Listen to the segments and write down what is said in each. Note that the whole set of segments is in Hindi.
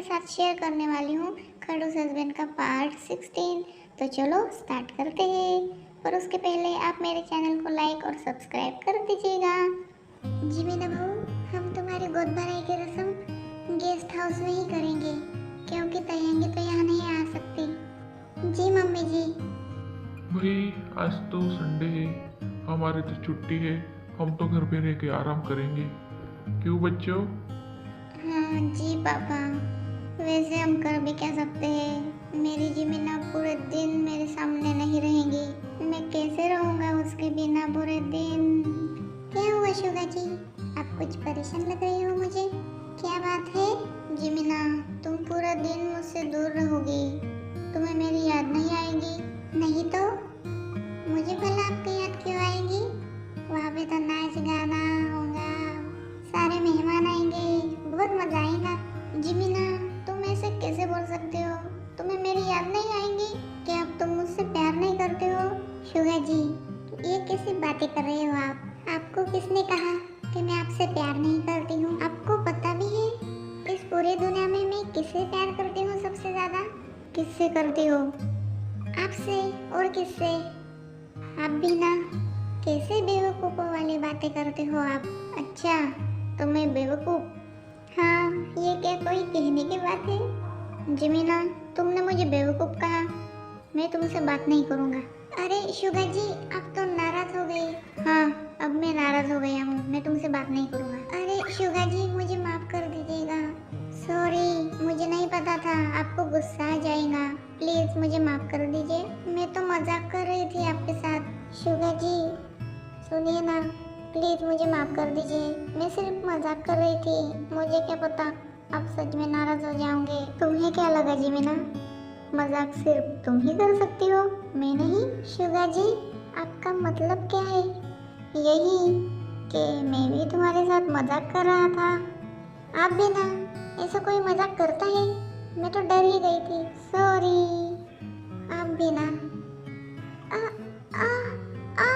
आपके साथ शेयर करने वाली हूँ खड़ूस हस्बैंड का पार्ट 16। तो चलो स्टार्ट करते हैं, पर उसके पहले आप मेरे चैनल को लाइक और सब्सक्राइब कर दीजिएगा। जी मीना बहू, हम तुम्हारी गोद भराई की रस्म गेस्ट हाउस में ही करेंगे, क्योंकि तयंगी तो यहाँ नहीं आ सकती। जी मम्मी जी। भाई आज तो संडे है, हमारी तो छुट्टी है। हम तो घर पे रह के आराम करेंगे। क्यों बच्चों? हाँ जी पापा, वैसे हम कर भी क्या सकते हैं। मेरी जी मीना पूरे दिन मेरे सामने नहीं रहेंगी, मैं कैसे रहूँगा उसके बिना पूरे दिन। क्या हुआ शुगा जी, आप कुछ परेशान लग रही हो मुझे। क्या बात है जी मीना, तुम पूरा दिन मुझसे दूर रहोगी, तुम्हें मेरी याद नहीं आएगी? नहीं तो मुझे भला आपकी याद क्यों आएगी? वहाँ पे तो नाच गाना होगा, सारे मेहमान आएंगे, बहुत मजा आएगा। जी मीना, तुम ऐसे कैसे बोल सकते हो? तुम्हें मेरी याद नहीं आएगी? क्या अब तुम मुझसे प्यार नहीं करते हो? शुगा जी, ये कैसी बातें कर रहे हो आप? आपको किसने कहा कि मैं आपसे प्यार नहीं करती हूँ? आपको पता भी है इस पूरी दुनिया में मैं किससे प्यार करती हूँ सबसे ज्यादा? किससे करती हो? आपसे। और किससे? आप भी ना, कैसे बेवकूफ़ों वाली बातें करते हो आप। अच्छा, तो मैं बेवकूफ़? हाँ, ये क्या कोई कहने की बात है? जिमीना, तुमने मुझे बेवकूफ़ कहा, मैं तुमसे बात नहीं करूँगा। अरे शुगा जी, आप तो नाराज़ हो गए। हाँ, अब मैं नाराज़ हो गया हूँ, मैं तुमसे बात नहीं करूँगा। अरे शुगा जी, मुझे माफ़ कर दीजिएगा। सॉरी, मुझे नहीं पता था आपको गुस्सा आ जाएगा। प्लीज़ मुझे माफ़ कर दीजिए, मैं तो मजाक कर रही थी आपके साथ। शुगा जी, सुनिए ना, प्लीज़ मुझे माफ़ कर दीजिए, मैं सिर्फ मजाक कर रही थी। मुझे क्या पता आप सच में नाराज़ हो जाओगे। तुम्हें क्या लगा जी मीना, मजाक सिर्फ तुम ही कर सकती हो, मैं नहीं? शुगा जी, आपका मतलब क्या है? यही कि मैं भी तुम्हारे साथ मजाक कर रहा था। आप भी ना, ऐसा कोई मजाक करता है? मैं तो डर ही गई थी, सॉरी। आप भी ना। आ, आ, आ,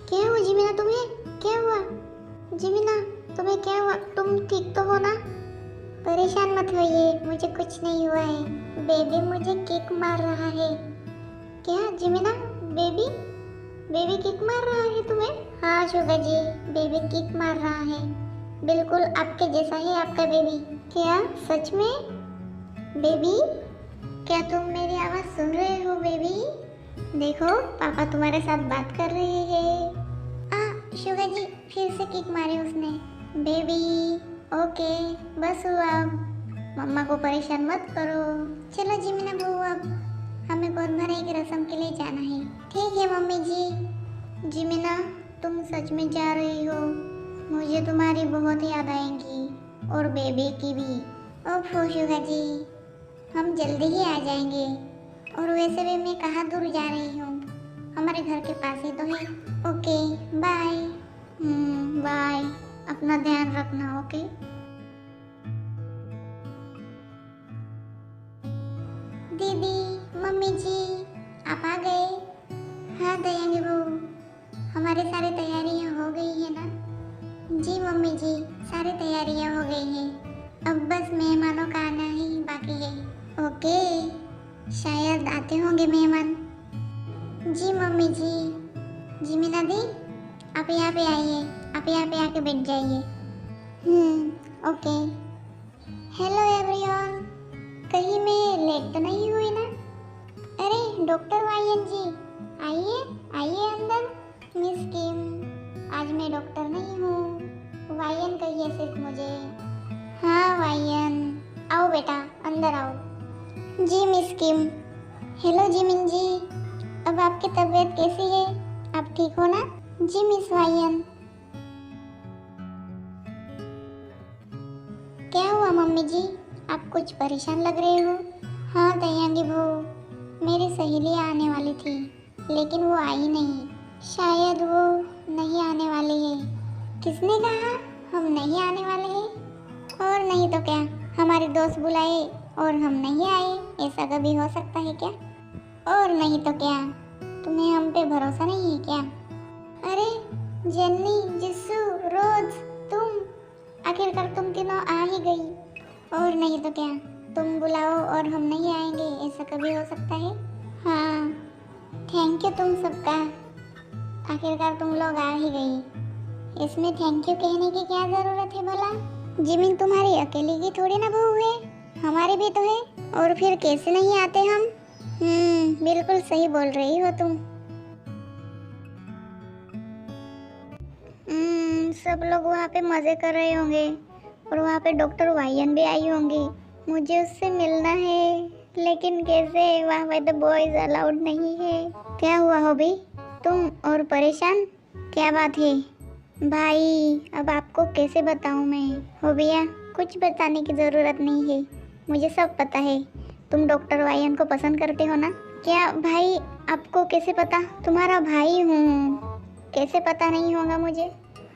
क्या हुआ जिमीना तुम्हें? क्या हुआ जिमीना, तुम्हें क्या हुआ? तुम ठीक तो हो ना? परेशान मत होइए, मुझे कुछ नहीं हुआ है। बेबी मुझे किक मार रहा है। क्या जिमीना, बेबी बेबी किक मार रहा है तुम्हें? हाँ शुगा जी, बेबी किक मार रहा है, बिल्कुल आपके जैसा ही आपका बेबी। क्या सच में? बेबी, क्या तुम मेरी आवाज़ सुन रहे हो बेबी? देखो पापा तुम्हारे साथ बात कर रहे हैं। शुगा जी, फिर से किक मारी उसने। बेबी, ओके, बस हुआ अब, मम्मा को परेशान मत करो। चलो जिमीना बहू, अब हमें गोद भराई की रस्म के लिए जाना है। ठीक है मम्मी जी। जिमीना, तुम सच में जा रही हो? मुझे तुम्हारी बहुत याद आएगी, और बेबी की भी। ओह शुगा जी, हम जल्दी ही आ जाएंगे, और वैसे भी मैं कहाँ दूर जा रही हूँ, हमारे घर के पास ही तो है। Okay bye. बाय, अपना ध्यान रखना। ओके। दीदी, मम्मी जी, आप आ गए? हाँ दयांगी बहू, हमारी सारी तैयारियां हो गई है ना? जी मम्मी जी, सारी तैयारियां हो गई हैं, अब बस मेहमानों का आना ही बाकी है। ओके, शायद आते होंगे मेहमान। जी मम्मी जी। जी मीना दी, आप यहाँ पे आइए, आप यहाँ पे आके बैठ जाइए। ओके। हेलो एवरीवन, कहीं मैं लेट तो नहीं हुई ना? अरे डॉक्टर वायन जी, आइए आइए अंदर। मिस किम, आज मैं डॉक्टर नहीं हूँ, वायन कहिए सिर्फ मुझे। हाँ वायन, आओ बेटा अंदर आओ। जी मिस किम। हेलो जिमिन जी, अब आपकी तबीयत कैसी है? आप ठीक हो ना? जी मिस वायन। क्या हुआ मम्मी जी, आप कुछ परेशान लग रहे हो? हाँ दयांगी बहू, मेरी सहेली आने वाली थी, लेकिन वो आई नहीं, शायद वो नहीं आने वाली है। किसने कहा हम नहीं आने वाले हैं? और नहीं तो क्या, हमारे दोस्त बुलाए और हम नहीं आए, ऐसा कभी हो सकता है क्या? और नहीं तो क्या, तुम्हें हम पे भरोसा नहीं है क्या? अरे जेन्नी, जिस्सू, रोज, तुम, आखिरकार तुम तीनों आ ही गई। और नहीं तो क्या, तुम बुलाओ और हम नहीं आएंगे, ऐसा कभी हो सकता है? हाँ, थैंक यू तुम सबका, आखिरकार तुम लोग आ ही गई। इसमें थैंक यू कहने की क्या ज़रूरत है भला? जिमिन तुम्हारी अकेली की थोड़ी ना बहू है, हमारी भी तो है। और फिर कैसे नहीं आते हम? बिल्कुल सही बोल रही हो तुम। सब लोग वहाँ पे मज़े कर रहे होंगे और वहाँ पे डॉक्टर वायन भी आई होंगी। मुझे उससे मिलना है, लेकिन कैसे? वहाँ पे तो बॉयज अलाउड नहीं है। क्या हुआ हो भी? तुम और परेशान? क्या बात है भाई? अब आपको कैसे बताऊँ मैं? हो भैया, कुछ बताने की ज़रूरत नहीं है, मुझे सब पता है। तुम डॉक्टर वायन को पसंद करते हो ना? क्या भाई, आपको कैसे पता? तुम्हारा भाई हूँ, कैसे पता नहीं होगा मुझे?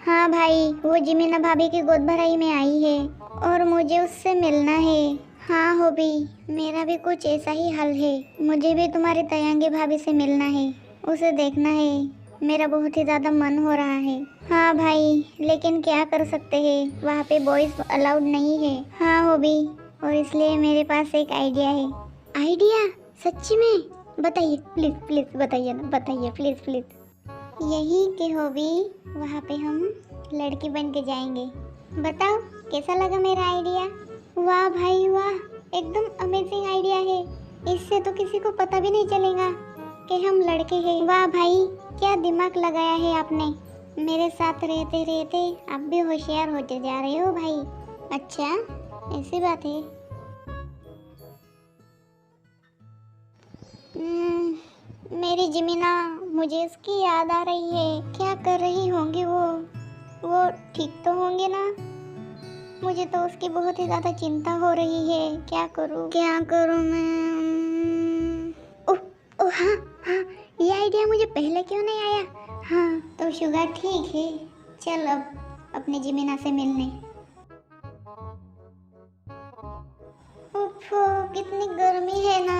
हाँ भाई, वो जिमिना भाभी की गोद भराई में आई है और मुझे उससे मिलना है। हाँ हो भी, मेरा भी कुछ ऐसा ही हाल है। मुझे भी तुम्हारी तयंगी भाभी से मिलना है, उसे देखना है। मेरा बहुत ही ज़्यादा मन हो रहा है। हाँ भाई, लेकिन क्या कर सकते हैं, वहाँ पे बॉयज़ अलाउड नहीं है। हाँ हो भी, और इसलिए मेरे पास एक आइडिया है। आइडिया? सच्ची में? बताइए प्लीज़, प्लीज़ बताइए ना, बताइए प्लीज़ प्लीज़। यही कि हो भी, वहाँ पे हम लड़की बन के जाएंगे। बताओ कैसा लगा मेरा आइडिया? वाह भाई वाह, एकदम अमेजिंग आइडिया है। इससे तो किसी को पता भी नहीं चलेगा कि हम लड़के हैं। वाह भाई, क्या दिमाग लगाया है आपने। मेरे साथ रहते रहते आप भी होशियार होते जा रहे हो भाई। अच्छा, ऐसी बात है। मेरी जिमिना, मुझे उसकी याद आ रही है। क्या कर रही होंगी वो ठीक तो होंगे ना? मुझे तो उसकी बहुत ही ज़्यादा चिंता हो रही है। क्या करूँ मैं? ओह ओह, हाँ हाँ, ये आइडिया मुझे पहले क्यों नहीं आया? हाँ तो शुगर ठीक है, चल अब अपने जिमिना से मिलने। उफ, कितनी गर्मी है ना।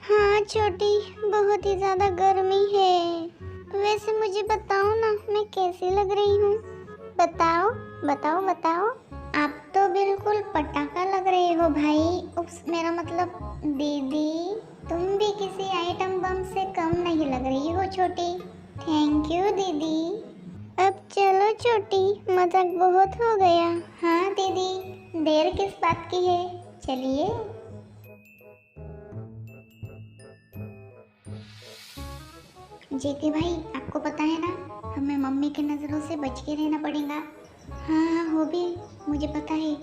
हाँ छोटी, बहुत ही ज़्यादा गर्मी है। वैसे मुझे बताओ ना, मैं कैसी लग रही हूँ? बताओ बताओ बताओ। आप तो बिल्कुल पटाखा लग रहे हो भाई। उप्स, मेरा मतलब दीदी, तुम भी किसी आइटम बम से कम नहीं लग रही हो छोटी। थैंक यू दीदी। अब चलो छोटी, मजाक बहुत हो गया। हाँ दीदी, देर किस बात की है, चलिए। जेके भाई, आपको पता है ना, हमें मम्मी की नज़रों से बच के रहना पड़ेगा। हाँ हाँ हो भी, मुझे पता है।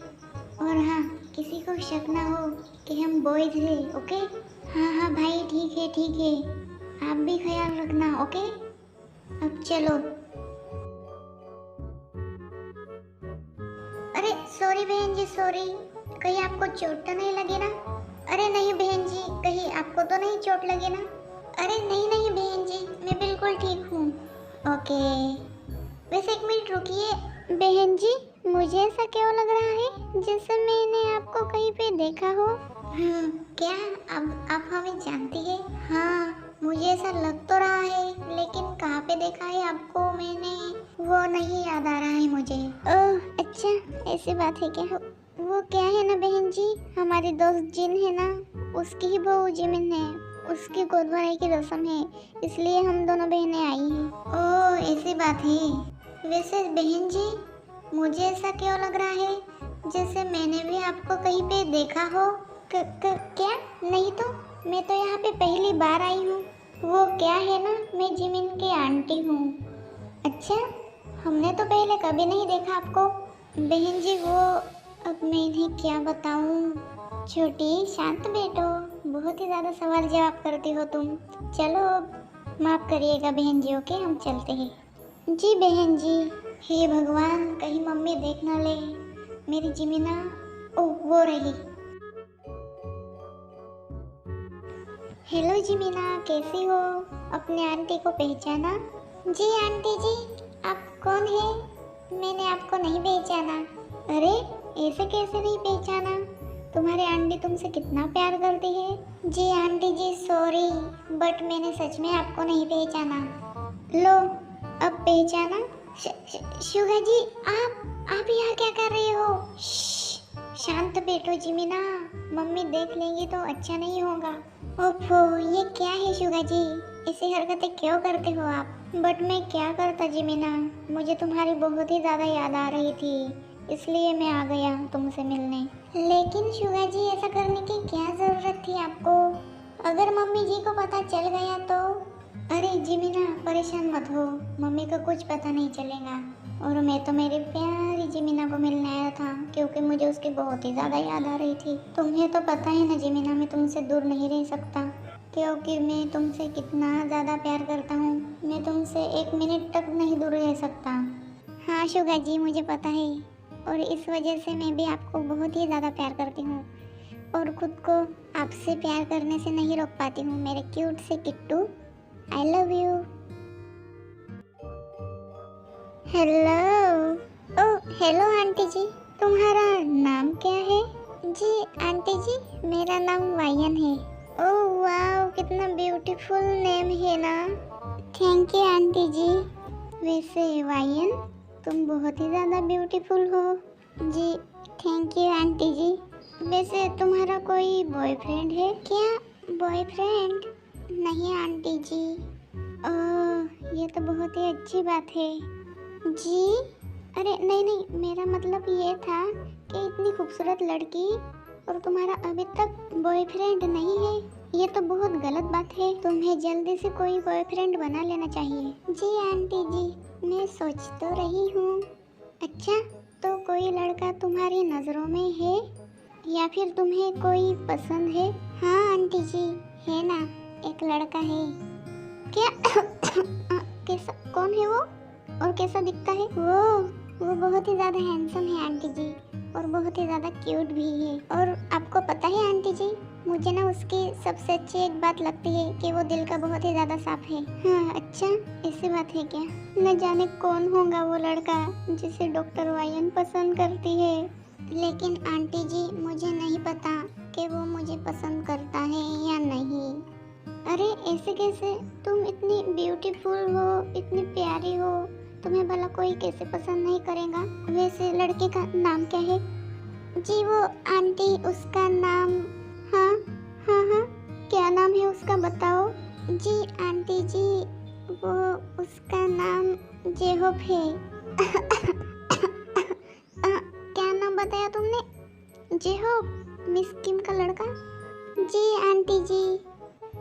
और हाँ, किसी को शक ना हो कि हम बॉयज हैं, ओके? हाँ हाँ भाई, ठीक है, आप भी ख्याल रखना, ओके? अब चलो। अरे सॉरी बहन जी, सॉरी, कहीं आपको चोट तो नहीं लगी ना? अरे नहीं बहन जी, कहीं आपको तो नहीं चोट लगी ना? अरे नहीं नहीं बहन जी, मैं बिल्कुल ठीक हूँ। ओके, वैसे एक मिनट रुकिए। बहन जी, मुझे ऐसा क्यों लग रहा है जैसे मैंने आपको कहीं पे देखा हो? क्या? अब आप हमें जानती है? हाँ, मुझे ऐसा लग तो रहा है, लेकिन कहाँ पे देखा है आपको मैंने, वो नहीं याद आ रहा है मुझे। ओह अच्छा, ऐसी बात है क्या? वो क्या है ना बहन जी, हमारी दोस्त जिन है ना, उसकी ही बहू जिमिन है, उसकी गोद भराई की रस्म है, इसलिए हम दोनों बहनें आई हैं। ओह ऐसी बात है। वैसे बहन जी, मुझे ऐसा क्यों लग रहा है जैसे मैंने भी आपको कहीं पे देखा हो? क्या? नहीं तो, मैं तो यहाँ पे पहली बार आई हूँ। वो क्या है ना, मैं जिमिन की आंटी हूँ। अच्छा, हमने तो पहले कभी नहीं देखा आपको। बहन जी वो, अब मैं इन्हें क्या बताऊँ? छोटी शांत बैठो, बहुत ही ज़्यादा सवाल जवाब करती हो तुम। चलो माफ़ करिएगा बहन जी, ओके हम चलते हैं। जी बहन जी। हे भगवान, कहीं मम्मी देख ना ले मेरी जिमिना। ओह वो रही। हेलो जिमिना, कैसी हो? अपने आंटी को पहचाना? जी आंटी जी, आप कौन है? मैंने आपको नहीं पहचाना। अरे ऐसे कैसे नहीं पहचाना? तुम्हारी आंटी तुमसे कितना प्यार करती है। जी आंटी जी सॉरी, बट मैंने सच में आपको नहीं पहचाना। लो अब पहचाना? शुगा जी, आप यहाँ क्या कर रहे हो? शांत बैठो जिमिना, मम्मी देख लेंगी तो अच्छा नहीं होगा। ओफो, ये क्या है शुगा जी, ऐसी हरकतें क्यों करते हो आप? बट मैं क्या करता जिमिना, मुझे तुम्हारी बहुत ही ज़्यादा याद आ रही थी, इसलिए मैं आ गया तुमसे मिलने। लेकिन शुगा जी ऐसा करने की क्या ज़रूरत थी आपको? अगर मम्मी जी को पता चल गया तो? अरे जिमिना परेशान मत हो, मम्मी को कुछ पता नहीं चलेगा। और मैं तो मेरी प्यारी जिमिना को मिलने आया था क्योंकि मुझे उसकी बहुत ही ज़्यादा याद आ रही थी। तुम्हें तो पता है ना जिमिना, मैं तुमसे दूर नहीं रह सकता क्योंकि मैं तुमसे कितना ज़्यादा प्यार करता हूँ। मैं तुमसे 1 मिनट तक नहीं दूर रह सकता। हाँ शुगा जी मुझे पता है, और इस वजह से मैं भी आपको बहुत ही ज़्यादा प्यार करती हूँ और खुद को आपसे प्यार करने से नहीं रोक पाती हूँ मेरे क्यूट से Kittu. I love you. Hello. Oh hello aunty ji, तुम्हारा नाम क्या है? जी आंटी जी, मेरा नाम वायन है। ओह वाओ, कितना ब्यूटीफुल नेम है ना। थैंक यू आंटी जी। वैसे वायन, तुम बहुत ही ज़्यादा ब्यूटीफुल हो। जी थैंक यू आंटी जी। वैसे तुम्हारा कोई बॉयफ्रेंड है क्या? बॉयफ्रेंड? नहीं आंटी जी। ओह ये तो बहुत ही अच्छी बात है। जी अरे नहीं नहीं, मेरा मतलब ये था कि इतनी खूबसूरत लड़की और तुम्हारा अभी तक बॉयफ्रेंड नहीं है, ये तो बहुत गलत बात है। तुम्हें जल्दी से कोई बॉयफ्रेंड बना लेना चाहिए। जी आंटी जी मैं सोच तो रही हूँ। अच्छा तो कोई लड़का तुम्हारी नज़रों में है या फिर तुम्हें कोई पसंद है? हाँ आंटी जी है ना, एक लड़का है। क्या? कैसा, कौन है वो और कैसा दिखता है? वो बहुत ही ज़्यादा हैंडसम है आंटी जी, और बहुत ही ज़्यादा क्यूट भी है। और आपको पता है आंटी जी, मुझे ना उसकी सबसे अच्छी एक बात लगती है कि वो दिल का बहुत ही ज़्यादा साफ है। हाँ अच्छा ऐसी बात है क्या? न जाने कौन होगा वो लड़का जिसे डॉक्टर वायन पसंद करती है। लेकिन आंटी जी मुझे नहीं पता कि वो मुझे पसंद करता है या नहीं। अरे ऐसे कैसे, तुम इतनी ब्यूटीफुल हो, इतनी प्यारी हो, तुम्हें भला कोई कैसे पसंद नहीं करेगा? वैसे लड़के का नाम क्या है? जी वो आंटी उसका नाम, हाँ हाँ हाँ क्या नाम है उसका बताओ? जी आंटी जी वो उसका नाम जेहोप है। क्या नाम बताया तुमने? जेहोप, मिस किम का लड़का? जी आंटी जी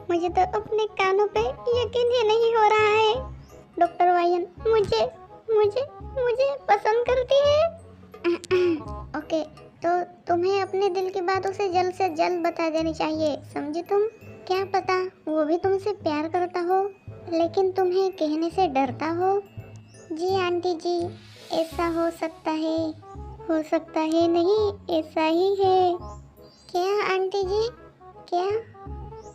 मुझे तो अपने कानों पे यकीन ही नहीं हो रहा है। डॉक्टर वायन मुझे मुझे मुझे पसंद करती है। ओके तो तुम्हें अपने दिल की बात उसे जल्द से जल्द बता देनी चाहिए, समझी तुम? क्या पता वो भी तुमसे प्यार करता हो लेकिन तुम्हें कहने से डरता हो। जी आंटी जी ऐसा हो सकता है नहीं ऐसा ही है। क्या आंटी जी क्या?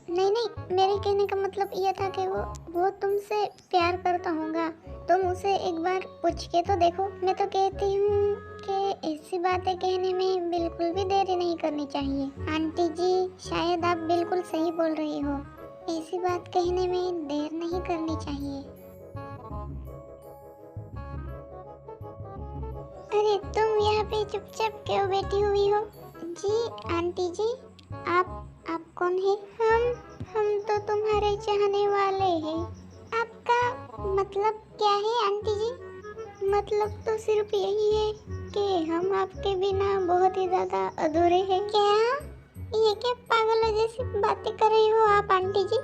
नहीं नहीं, मेरे कहने का मतलब ये था कि वो तुमसे प्यार करता होगा, तुम उसे एक बार पूछ के तो देखो। मैं तो कहती हूँ कि ऐसी बातें कहने में बिल्कुल भी देरी नहीं करनी चाहिए। आंटी जी शायद आप बिल्कुल सही बोल रही हो, ऐसी बात कहने में देर नहीं करनी चाहिए। अरे तुम यहाँ पे चुपचाप क्यों बैठी हुई हो? जी आंटी जी आप कौन है? हम तो तुम्हारे चाहने वाले हैं। आपका मतलब क्या है आंटी जी? मतलब तो सिर्फ यही है कि हम आपके बिना बहुत ही ज्यादा अधूरे हैं। क्या ये क्या पागलों जैसी बातें कर रही हो आप आंटी जी?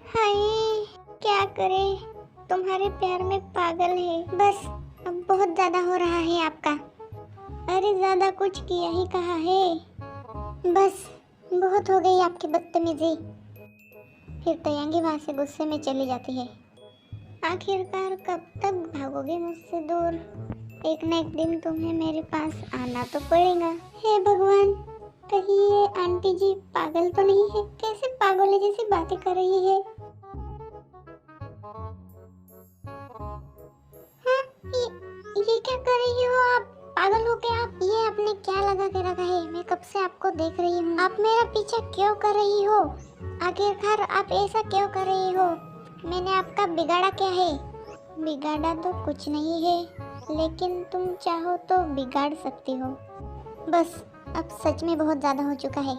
हाय क्या करें, तुम्हारे प्यार में पागल है। बस अब बहुत ज्यादा हो रहा है आपका। अरे ज्यादा कुछ किया ही कहा है, बस बहुत हो गई आपकी बदतमीजी। फिर तयंगी वहाँ से गुस्से में चली जाती है। आखिरकार कब तक भागोगे मुझसे दूर? एक न एक दिन तुम्हें मेरे पास आना तो पड़ेगा। हे भगवान, कहीं ये आंटी जी पागल तो नहीं है? कैसे पागलों जैसी बातें कर रही है? हाँ, ये क्या कर रही हो आप? पागल हो क्या आप? ये आपने क्या लगा के रखा है? मैं कब से आपको देख रही हूँ, आप मेरा पीछा क्यों कर रही हो? आखिरकार आप ऐसा क्यों कर रही हो? मैंने आपका बिगाड़ा क्या है? बिगाड़ा तो कुछ नहीं है, लेकिन तुम चाहो तो बिगाड़ सकती हो। बस अब सच में बहुत ज़्यादा हो चुका है।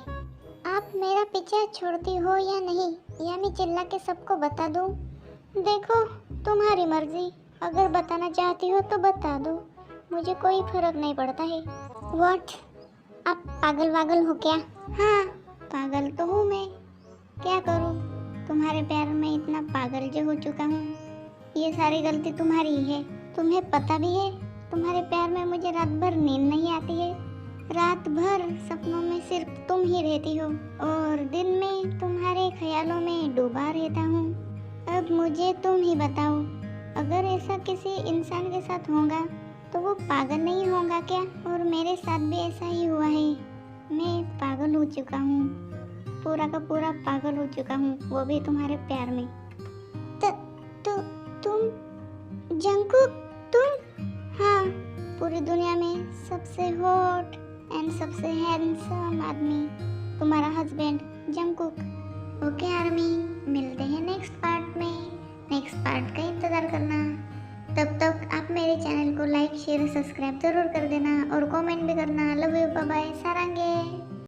आप मेरा पीछा छोड़ती हो या नहीं, या मैं चिल्ला के सबको बता दूँ? देखो, तुम्हारी मर्जी। अगर बताना चाहती हो तो बता दो, मुझे कोई फर्क नहीं पड़ता है। व्हाट? आप पागल वागल हो क्या? हाँ, पागल तो हूँ मैं। क्या करूँ? तुम्हारे प्यार में इतना पागल जो हो चुका हूँ। ये सारी गलती तुम्हारी ही है। तुम्हें पता भी है, तुम्हारे प्यार में मुझे रात भर नींद नहीं आती है। रात भर सपनों में सिर्फ तुम ही रहती हो और दिन में तुम्हारे ख्यालों में डूबा रहता हूँ। अब मुझे तुम ही बताओ, अगर ऐसा किसी इंसान के साथ होगा तो वो पागल नहीं होगा क्या? और मेरे साथ भी ऐसा ही हुआ है। मैं पागल हो चुका हूँ, पूरा का पूरा पागल हो चुका हूँ, वो भी तुम्हारे प्यार में। तो तुम जंकुक, तुम? हाँ, पूरी दुनिया में सबसे हॉट एंड सबसे हैंडसम आदमी, तुम्हारा हस्बैंड जंकुक। ओके आर्मी, मिलते हैं नेक्स्ट पार्ट में। नेक्स्ट पार्ट का इंतज़ार करना। तब तक आप मेरे चैनल को लाइक शेयर सब्सक्राइब ज़रूर कर देना और कमेंट भी करना। Love you, bye bye, सारंगे।